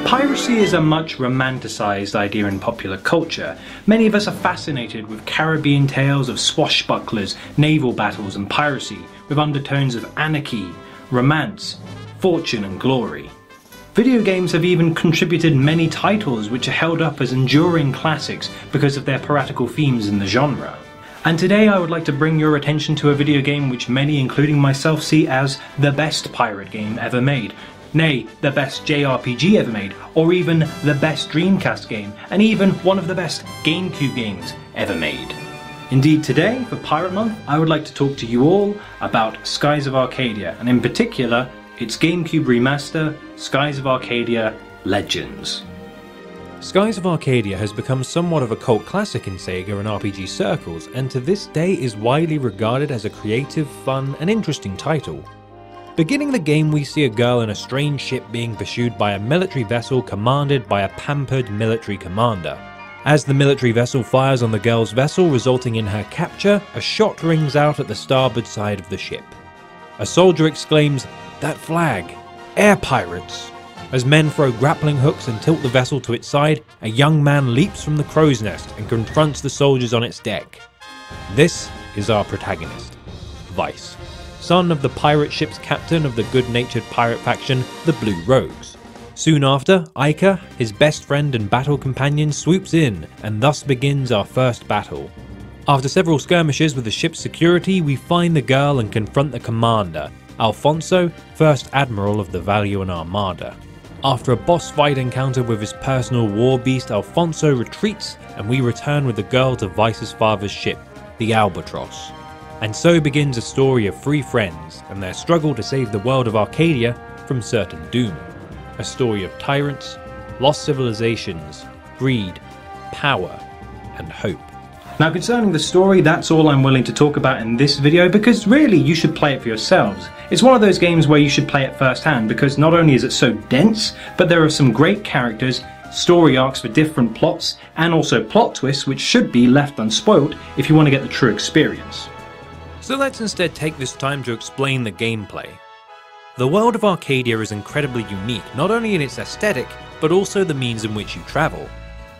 Piracy is a much romanticised idea in popular culture. Many of us are fascinated with Caribbean tales of swashbucklers, naval battles and piracy, with undertones of anarchy, romance, fortune and glory. Video games have even contributed many titles which are held up as enduring classics because of their piratical themes in the genre. And today I would like to bring your attention to a video game which many, including myself, see as the best pirate game ever made. Nay, the best JRPG ever made, or even the best Dreamcast game, and even one of the best GameCube games ever made. Indeed, today, for Pirate Month, I would like to talk to you all about Skies of Arcadia, and in particular, its GameCube remaster, Skies of Arcadia Legends. Skies of Arcadia has become somewhat of a cult classic in Sega and RPG circles, and to this day is widely regarded as a creative, fun, and interesting title. Beginning the game, we see a girl in a strange ship being pursued by a military vessel commanded by a pampered military commander. As the military vessel fires on the girl's vessel, resulting in her capture, a shot rings out at the starboard side of the ship. A soldier exclaims, "That flag! Air pirates!" As men throw grappling hooks and tilt the vessel to its side, a young man leaps from the crow's nest and confronts the soldiers on its deck. This is our protagonist, Vice, son of the pirate ship's captain of the good-natured pirate faction, the Blue Rogues. Soon after, Ica, his best friend and battle companion, swoops in, and thus begins our first battle. After several skirmishes with the ship's security, we find the girl and confront the commander, Alfonso, first admiral of the Valiant Armada. After a boss fight encounter with his personal war beast, Alfonso retreats, and we return with the girl to Vice's father's ship, the Albatross. And so begins a story of three friends and their struggle to save the world of Arcadia from certain doom. A story of tyrants, lost civilizations, greed, power, and hope. Now concerning the story, that's all I'm willing to talk about in this video, because really you should play it for yourselves. It's one of those games where you should play it firsthand, because not only is it so dense, but there are some great characters, story arcs for different plots, and also plot twists which should be left unspoiled if you want to get the true experience. So let's instead take this time to explain the gameplay. The world of Arcadia is incredibly unique, not only in its aesthetic, but also the means in which you travel.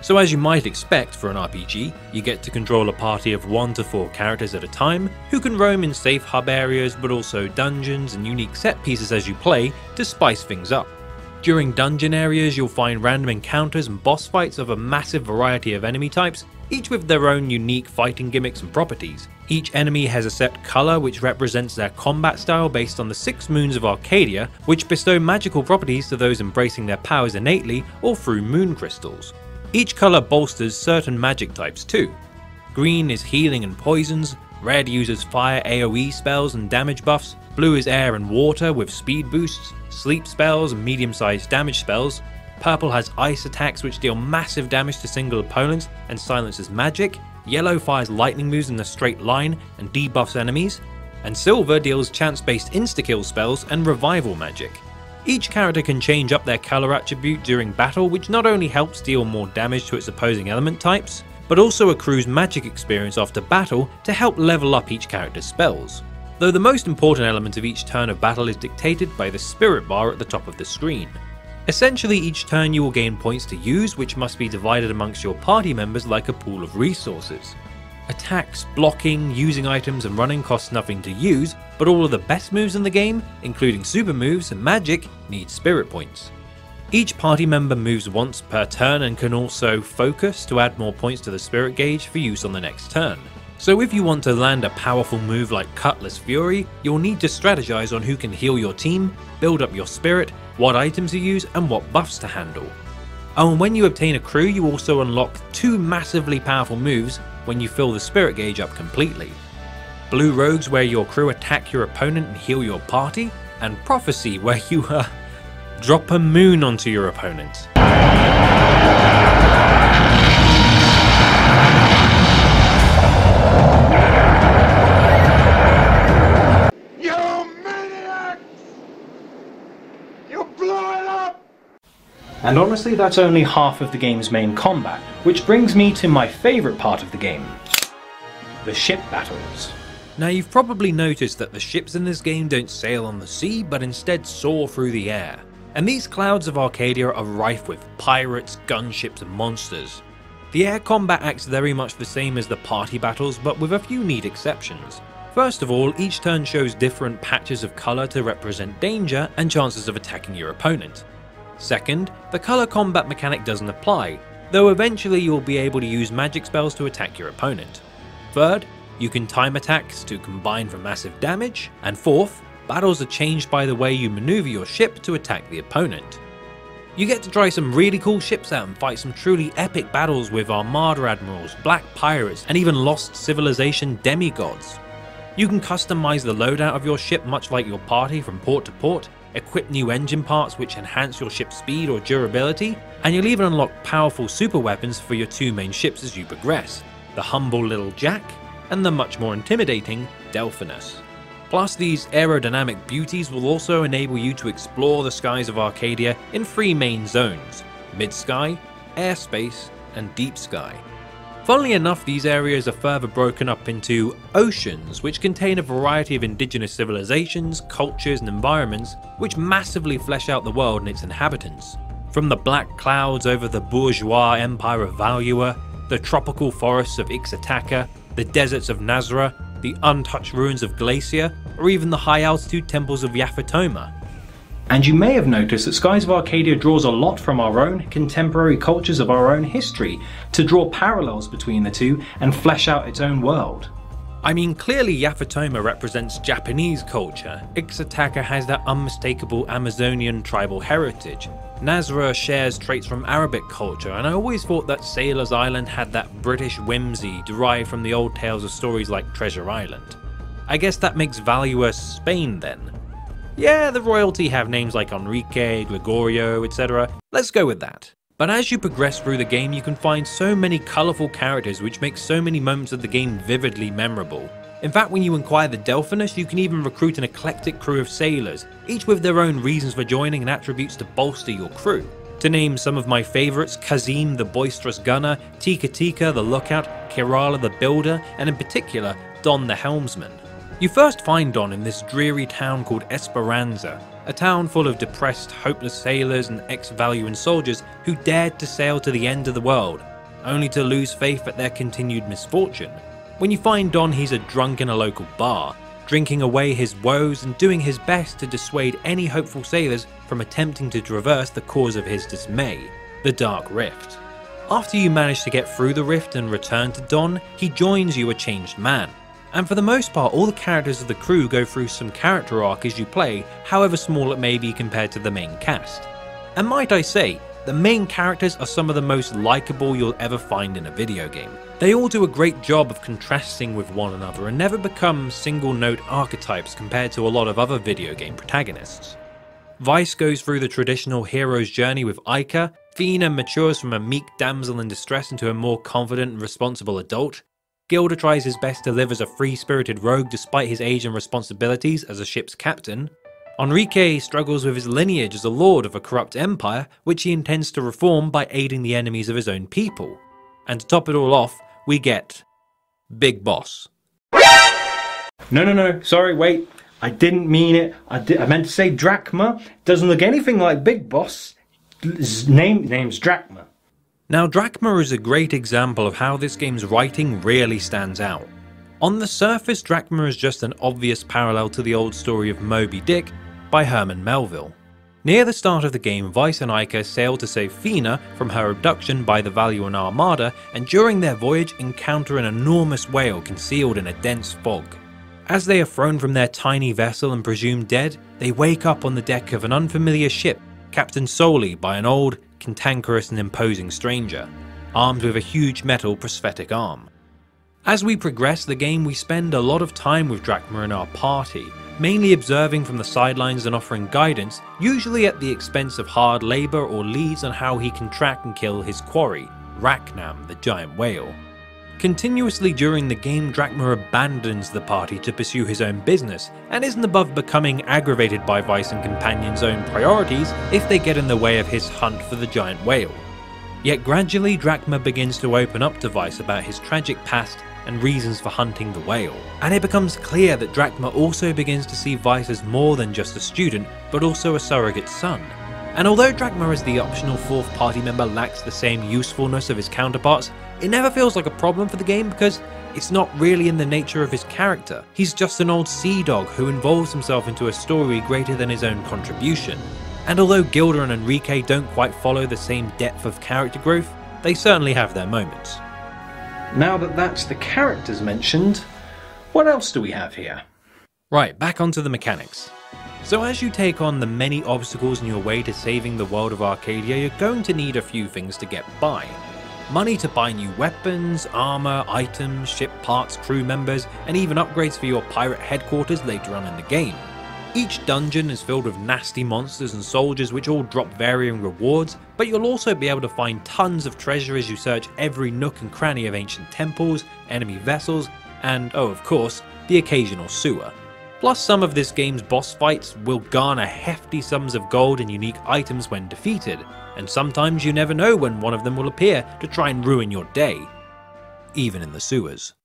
So as you might expect for an RPG, you get to control a party of 1 to 4 characters at a time, who can roam in safe hub areas, but also dungeons and unique set pieces as you play to spice things up. During dungeon areas, you'll find random encounters and boss fights of a massive variety of enemy types, each with their own unique fighting gimmicks and properties. Each enemy has a set colour which represents their combat style based on the 6 moons of Arcadia, which bestow magical properties to those embracing their powers innately or through moon crystals. Each colour bolsters certain magic types too. Green is healing and poisons, red uses fire AoE spells and damage buffs, blue is air and water with speed boosts, sleep spells and medium-sized damage spells, purple has ice attacks which deal massive damage to single opponents and silences magic, yellow fires lightning moves in a straight line and debuffs enemies, and silver deals chance-based insta-kill spells and revival magic. Each character can change up their colour attribute during battle, which not only helps deal more damage to its opposing element types, but also accrues magic experience after battle to help level up each character's spells. Though the most important element of each turn of battle is dictated by the spirit bar at the top of the screen. Essentially, each turn you will gain points to use, which must be divided amongst your party members like a pool of resources. Attacks, blocking, using items and running costs nothing to use, but all of the best moves in the game, including super moves and magic, need spirit points. Each party member moves once per turn and can also focus to add more points to the spirit gauge for use on the next turn. So if you want to land a powerful move like Cutlass Fury, you'll need to strategize on who can heal your team, build up your spirit, what items to use and what buffs to handle. Oh, and when you obtain a crew, you also unlock 2 massively powerful moves when you fill the spirit gauge up completely. Blue Rogues, where your crew attack your opponent and heal your party, and Prophecy, where you drop a moon onto your opponent. And honestly, that's only half of the game's main combat, which brings me to my favourite part of the game, the ship battles. Now you've probably noticed that the ships in this game don't sail on the sea, but instead soar through the air. And these clouds of Arcadia are rife with pirates, gunships and monsters. The air combat acts very much the same as the party battles, but with a few neat exceptions. First of all, each turn shows different patches of colour to represent danger and chances of attacking your opponent. Second, the colour combat mechanic doesn't apply, though eventually you'll be able to use magic spells to attack your opponent. Third, you can time attacks to combine for massive damage. And fourth, battles are changed by the way you maneuver your ship to attack the opponent. You get to try some really cool ships out and fight some truly epic battles with Armada Admirals, Black Pirates, and even Lost Civilization demigods. You can customize the loadout of your ship much like your party from port to port, equip new engine parts which enhance your ship's speed or durability, and you'll even unlock powerful super weapons for your two main ships as you progress, the humble little Jack and the much more intimidating Delphinus. Plus, these aerodynamic beauties will also enable you to explore the skies of Arcadia in 3 main zones: mid-sky, airspace, and deep sky. Funnily enough, these areas are further broken up into oceans, which contain a variety of indigenous civilizations, cultures, and environments, which massively flesh out the world and its inhabitants. From the black clouds over the bourgeois empire of Valua, the tropical forests of Ixataka, the deserts of Nazra, the untouched ruins of Glacier, or even the high-altitude temples of Yaphetoma. And you may have noticed that Skies of Arcadia draws a lot from our own contemporary cultures of our own history to draw parallels between the two and flesh out its own world. I mean, clearly Yaphetoma represents Japanese culture, Ixataka has that unmistakable Amazonian tribal heritage, Nazra shares traits from Arabic culture, and I always thought that Sailor's Island had that British whimsy derived from the old tales of stories like Treasure Island. I guess that makes Valua Spain then. Yeah, the royalty have names like Enrique, Gregorio, etc. Let's go with that. But as you progress through the game, you can find so many colourful characters which make so many moments of the game vividly memorable. In fact, when you acquire the Delphinus, you can even recruit an eclectic crew of sailors, each with their own reasons for joining and attributes to bolster your crew. To name some of my favourites: Kazim the boisterous gunner, Tika Tika the lookout, Kerala the builder, and in particular, Don the helmsman. You first find Don in this dreary town called Esperanza, a town full of depressed, hopeless sailors and ex-Valuan soldiers who dared to sail to the end of the world, only to lose faith at their continued misfortune. When you find Don, he's a drunk in a local bar, drinking away his woes and doing his best to dissuade any hopeful sailors from attempting to traverse the cause of his dismay, the Dark Rift. After you manage to get through the rift and return to Don, he joins you a changed man. And for the most part, all the characters of the crew go through some character arc as you play, however small it may be compared to the main cast. And might I say, the main characters are some of the most likeable you'll ever find in a video game. They all do a great job of contrasting with one another and never become single-note archetypes compared to a lot of other video game protagonists. Vice goes through the traditional hero's journey with Aika, Fina matures from a meek damsel in distress into a more confident and responsible adult, Gilda tries his best to live as a free-spirited rogue despite his age and responsibilities as a ship's captain, Enrique struggles with his lineage as a lord of a corrupt empire, which he intends to reform by aiding the enemies of his own people. And to top it all off, we get Big Boss. No, sorry, wait. I didn't mean it. I meant to say Drachma. Doesn't look anything like Big Boss. His name's Drachma. Now, Drachma is a great example of how this game's writing really stands out. On the surface, Drachma is just an obvious parallel to the old story of Moby Dick by Herman Melville. Near the start of the game, Vice and Aika sail to save Fina from her abduction by the Valuan Armada, and during their voyage encounter an enormous whale concealed in a dense fog. As they are thrown from their tiny vessel and presumed dead, they wake up on the deck of an unfamiliar ship, captained solely by an old, cantankerous and imposing stranger, armed with a huge metal prosthetic arm. As we progress the game, we spend a lot of time with Drachma and our party, mainly observing from the sidelines and offering guidance, usually at the expense of hard labour or leads on how he can track and kill his quarry, Racnam the giant whale. Continuously during the game, Drachma abandons the party to pursue his own business, and isn't above becoming aggravated by Vice and companions' own priorities if they get in the way of his hunt for the giant whale. Yet gradually, Drachma begins to open up to Vice about his tragic past and reasons for hunting the whale, and it becomes clear that Drachma also begins to see Vice as more than just a student, but also a surrogate son. And although Drachma as the optional fourth party member lacks the same usefulness of his counterparts, it never feels like a problem for the game because it's not really in the nature of his character. He's just an old sea dog who involves himself into a story greater than his own contribution. And although Gilda and Enrique don't quite follow the same depth of character growth, they certainly have their moments. Now that that's the characters mentioned, what else do we have here? Right, back onto the mechanics. So as you take on the many obstacles in your way to saving the world of Arcadia, you're going to need a few things to get by. Money to buy new weapons, armor, items, ship parts, crew members, and even upgrades for your pirate headquarters later on in the game. Each dungeon is filled with nasty monsters and soldiers which all drop varying rewards, but you'll also be able to find tons of treasure as you search every nook and cranny of ancient temples, enemy vessels, and, oh of course, the occasional sewer. Plus some of this game's boss fights will garner hefty sums of gold and unique items when defeated, and sometimes you never know when one of them will appear to try and ruin your day, even in the sewers.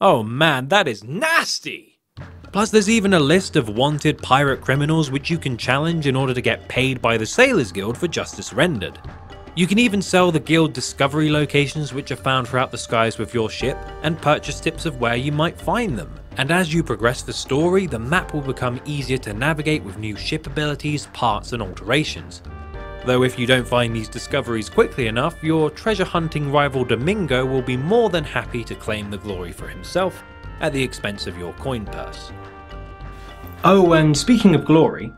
Oh man, that is nasty! Plus there's even a list of wanted pirate criminals which you can challenge in order to get paid by the Sailors Guild for justice rendered. You can even sell the guild discovery locations which are found throughout the skies with your ship, and purchase tips of where you might find them. And as you progress the story, the map will become easier to navigate with new ship abilities, parts and alterations. Though if you don't find these discoveries quickly enough, your treasure hunting rival Domingo will be more than happy to claim the glory for himself at the expense of your coin purse. Oh, and speaking of glory,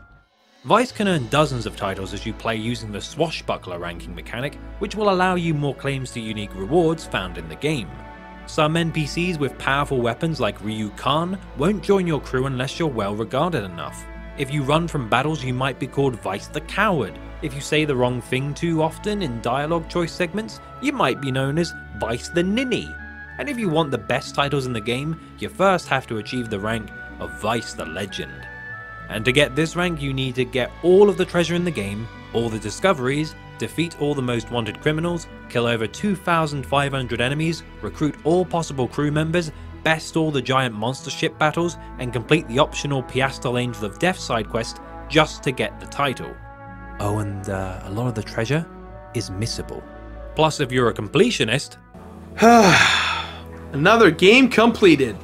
Vice can earn dozens of titles as you play using the swashbuckler ranking mechanic, which will allow you more claims to unique rewards found in the game. Some NPCs with powerful weapons like Ryu Khan won't join your crew unless you're well regarded enough. If you run from battles, you might be called Vice the Coward. If you say the wrong thing too often in dialogue choice segments, you might be known as Vice the Ninny. And if you want the best titles in the game, you first have to achieve the rank of Vice the Legend. And to get this rank, you need to get all of the treasure in the game, all the discoveries, defeat all the most wanted criminals, kill over 2,500 enemies, recruit all possible crew members, best all the giant monster ship battles, and complete the optional Piastel Angel of Death side quest just to get the title. Oh, and a lot of the treasure is missable. Plus, if you're a completionist... Another game completed.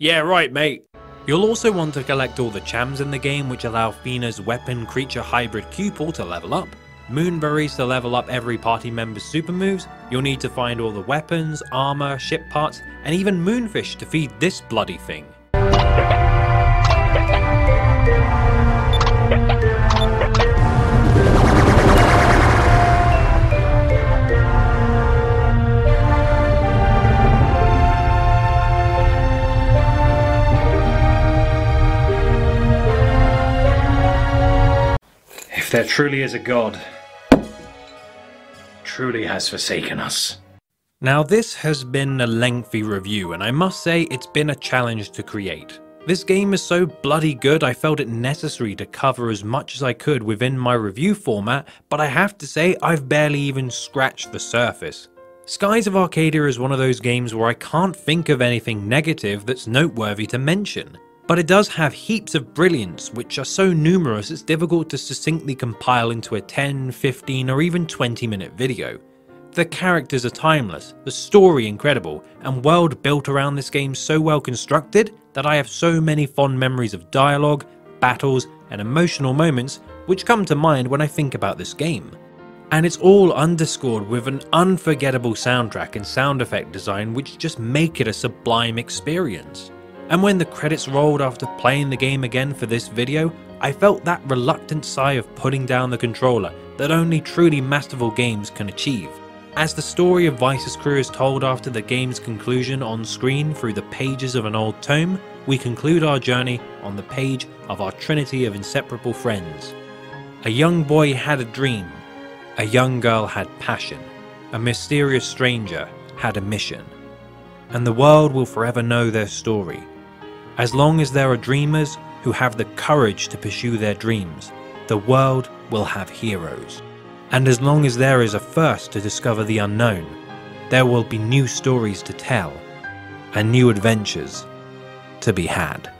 Yeah, right, mate. You'll also want to collect all the chams in the game which allow Fina's weapon creature hybrid Cupel to level up, Moonberries to level up every party member's super moves. You'll need to find all the weapons, armor, ship parts, and even Moonfish to feed this bloody thing. if there truly is a God, truly has forsaken us. Now this has been a lengthy review, and I must say it's been a challenge to create. This game is so bloody good I felt it necessary to cover as much as I could within my review format, but I have to say I've barely even scratched the surface. Skies of Arcadia is one of those games where I can't think of anything negative that's noteworthy to mention. But it does have heaps of brilliance, which are so numerous it's difficult to succinctly compile into a 10, 15 or even 20-minute video. The characters are timeless, the story incredible, and world built around this game so well constructed that I have so many fond memories of dialogue, battles and emotional moments which come to mind when I think about this game. And it's all underscored with an unforgettable soundtrack and sound effect design which just make it a sublime experience. And when the credits rolled after playing the game again for this video, I felt that reluctant sigh of putting down the controller that only truly masterful games can achieve. As the story of Vice's crew is told after the game's conclusion on screen through the pages of an old tome, we conclude our journey on the page of our trinity of inseparable friends. A young boy had a dream, a young girl had passion, a mysterious stranger had a mission, and the world will forever know their story. As long as there are dreamers, who have the courage to pursue their dreams, the world will have heroes. And as long as there is a thirst to discover the unknown, there will be new stories to tell and new adventures to be had.